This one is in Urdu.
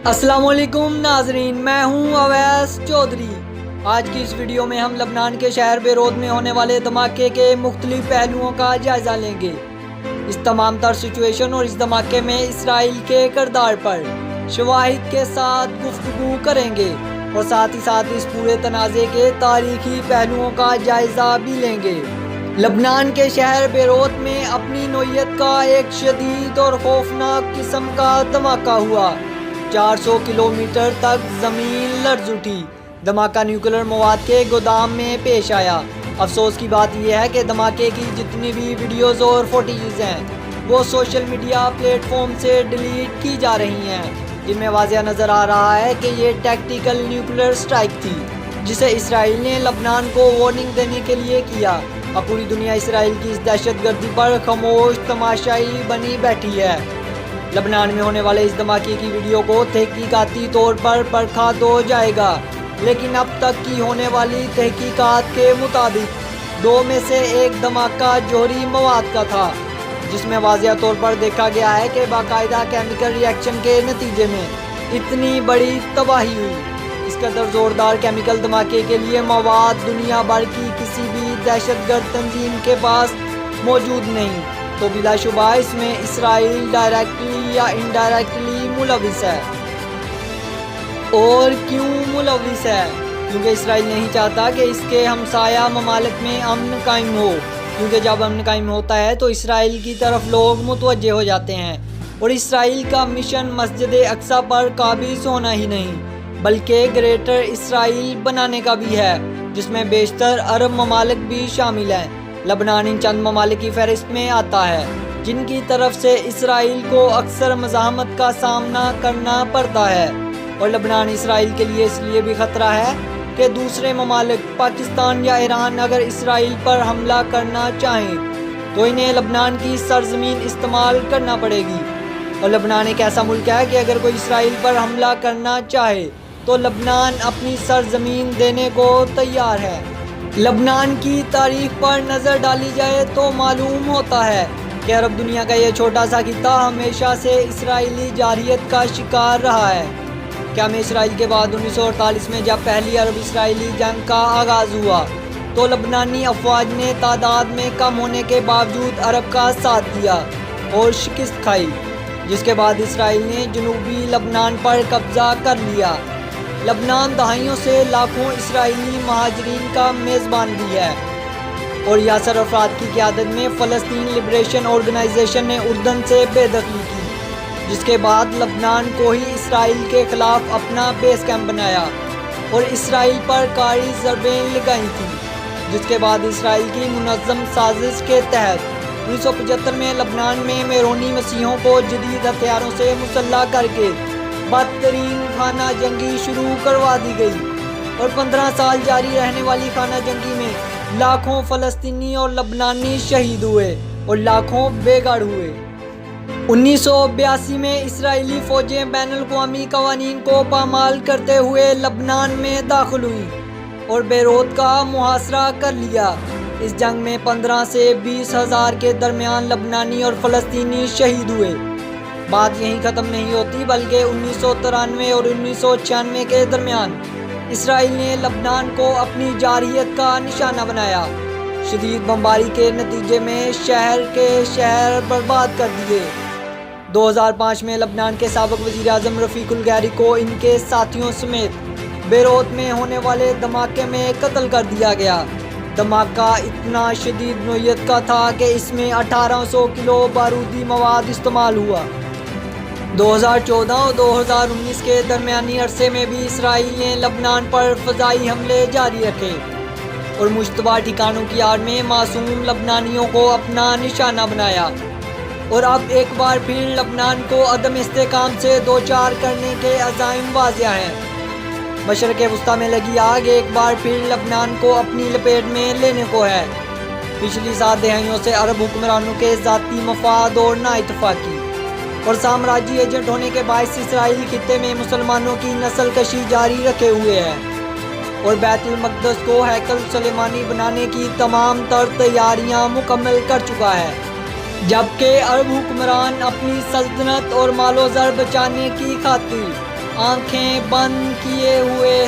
السلام علیکم ناظرین، میں ہوں اویس چودھری۔ آج کی اس ویڈیو میں ہم لبنان کے شہر بیروت میں ہونے والے دھماکے کے مختلف پہلوؤں کا جائزہ لیں گے۔ اس تمام تر سچویشن اور اس دھماکے میں اسرائیل کے کردار پر شواہد کے ساتھ گفتگو کریں گے اور ساتھ ہی ساتھ اس پورے تنازع کے تاریخی پہلوؤں کا جائزہ بھی لیں گے۔ لبنان کے شہر بیروت میں اپنی نوعیت کا ایک شدید اور خوفناک قسم کا دھماکہ ہوا۔ 400 کلومیٹر تک زمین لرز اٹھی۔ دھماکہ نیوکلر مواد کے گودام میں پیش آیا۔ افسوس کی بات یہ ہے کہ دھماکے کی جتنی بھی ویڈیوز اور فوٹیجز ہیں وہ سوشل میڈیا پلیٹ فارم سے ڈیلیٹ کی جا رہی ہیں، جن میں واضح نظر آ رہا ہے کہ یہ ٹیکٹیکل نیوکلر اسٹرائک تھی جسے اسرائیل نے لبنان کو وارننگ دینے کے لیے کیا۔ اب پوری دنیا اسرائیل کی اس دہشت گردی پر خاموش تماشائی بنی بیٹھی ہے۔ لبنان میں ہونے والے اس دھماکے کی ویڈیو کو تحقیقاتی طور پر پرکھا تو جائے گا، لیکن اب تک کی ہونے والی تحقیقات کے مطابق 2 میں سے ایک دھماکہ جوہری مواد کا تھا، جس میں واضح طور پر دیکھا گیا ہے کہ باقاعدہ کیمیکل ری ایکشن کے نتیجے میں اتنی بڑی تباہی ہوئی۔ اس قدر زوردار کیمیکل دھماکے کے لیے مواد دنیا بھر کی کسی بھی دہشت گرد تنظیم کے پاس موجود نہیں، تو بلا شبہ اس میں اسرائیل ڈائریکٹلی یا انڈائریکٹلی ملوث ہے۔ اور کیوں ملوث ہے؟ کیونکہ اسرائیل نہیں چاہتا کہ اس کے ہمسایہ ممالک میں امن قائم ہو، کیونکہ جب امن قائم ہوتا ہے تو اسرائیل کی طرف لوگ متوجہ ہو جاتے ہیں، اور اسرائیل کا مشن مسجد اقصی پر قابض ہونا ہی نہیں بلکہ گریٹر اسرائیل بنانے کا بھی ہے، جس میں بیشتر عرب ممالک بھی شامل ہیں۔ لبنان ان چند ممالک کی فہرست میں آتا ہے جن کی طرف سے اسرائیل کو اکثر مزاحمت کا سامنا کرنا پڑتا ہے، اور لبنان اسرائیل کے لیے اس لیے بھی خطرہ ہے کہ دوسرے ممالک پاکستان یا ایران اگر اسرائیل پر حملہ کرنا چاہیں تو انہیں لبنان کی سرزمین استعمال کرنا پڑے گی، اور لبنان ایک ایسا ملک ہے کہ اگر کوئی اسرائیل پر حملہ کرنا چاہے تو لبنان اپنی سرزمین دینے کو تیار ہے۔ لبنان کی تاریخ پر نظر ڈالی جائے تو معلوم ہوتا ہے کہ عرب دنیا کا یہ چھوٹا سا خطہ ہمیشہ سے اسرائیلی جارحیت کا شکار رہا ہے۔ کیا میں اسرائیل کے بعد 1948 میں جب پہلی عرب اسرائیلی جنگ کا آغاز ہوا تو لبنانی افواج نے تعداد میں کم ہونے کے باوجود عرب کا ساتھ دیا اور شکست کھائی، جس کے بعد اسرائیل نے جنوبی لبنان پر قبضہ کر لیا۔ لبنان دہائیوں سے لاکھوں اسرائیلی مہاجرین کا میزبان بھی ہے، اور یاسر عرفات کی قیادت میں فلسطین لبریشن آرگنائزیشن نے اردن سے بے دخلی کی، جس کے بعد لبنان کو ہی اسرائیل کے خلاف اپنا بیس کیمپ بنایا اور اسرائیل پر کاری ضربیں لگائی تھیں، جس کے بعد اسرائیل کی منظم سازش کے تحت 1975 میں لبنان میں میرونی مسیحوں کو جدید ہتھیاروں سے مسلح کر کے بدترین خانہ جنگی شروع کروا دی گئی، اور 15 سال جاری رہنے والی خانہ جنگی میں لاکھوں فلسطینی اور لبنانی شہید ہوئے اور لاکھوں بے گھر ہوئے۔ 1982 میں اسرائیلی فوجیں بین الاقوامی قوانین کو پامال کرتے ہوئے لبنان میں داخل ہوئیں اور بیروت کا محاصرہ کر لیا۔ اس جنگ میں 15 سے 20 ہزار کے درمیان لبنانی اور فلسطینی شہید ہوئے۔ بات یہیں ختم نہیں ہوتی بلکہ 1993 اور 1996 کے درمیان اسرائیل نے لبنان کو اپنی جارحیت کا نشانہ بنایا۔ شدید بمباری کے نتیجے میں شہر کے شہر برباد کر دیے۔ 2005 میں لبنان کے سابق وزیر اعظم رفیق الغیری کو ان کے ساتھیوں سمیت بیروت میں ہونے والے دھماکے میں قتل کر دیا گیا۔ دھماکہ اتنا شدید نوعیت کا تھا کہ اس میں 1800 کلو بارودی مواد استعمال ہوا۔ 2014 اور 2019 کے درمیانی عرصے میں بھی اسرائیل نے لبنان پر فضائی حملے جاری رکھے اور مشتبہ ٹھکانوں کی آڑ میں معصوم لبنانیوں کو اپنا نشانہ بنایا، اور اب ایک بار پھر لبنان کو عدم استحکام سے دوچار کرنے کے عزائم واضح ہیں۔ مشرق وسطیٰ میں لگی آگ ایک بار پھر لبنان کو اپنی لپیٹ میں لینے کو ہے۔ پچھلی 7 دہائیوں سے عرب حکمرانوں کے ذاتی مفاد اور نا اتفاقی اور سامراجی ایجنٹ ہونے کے باعث اسرائیل خطے میں مسلمانوں کی نسل کشی جاری رکھے ہوئے ہے، اور بیت المقدس کو ہیکل سلیمانی بنانے کی تمام تر تیاریاں مکمل کر چکا ہے، جبکہ عرب حکمران اپنی سلطنت اور مال و زر بچانے کی خاطر آنکھیں بند کیے ہوئے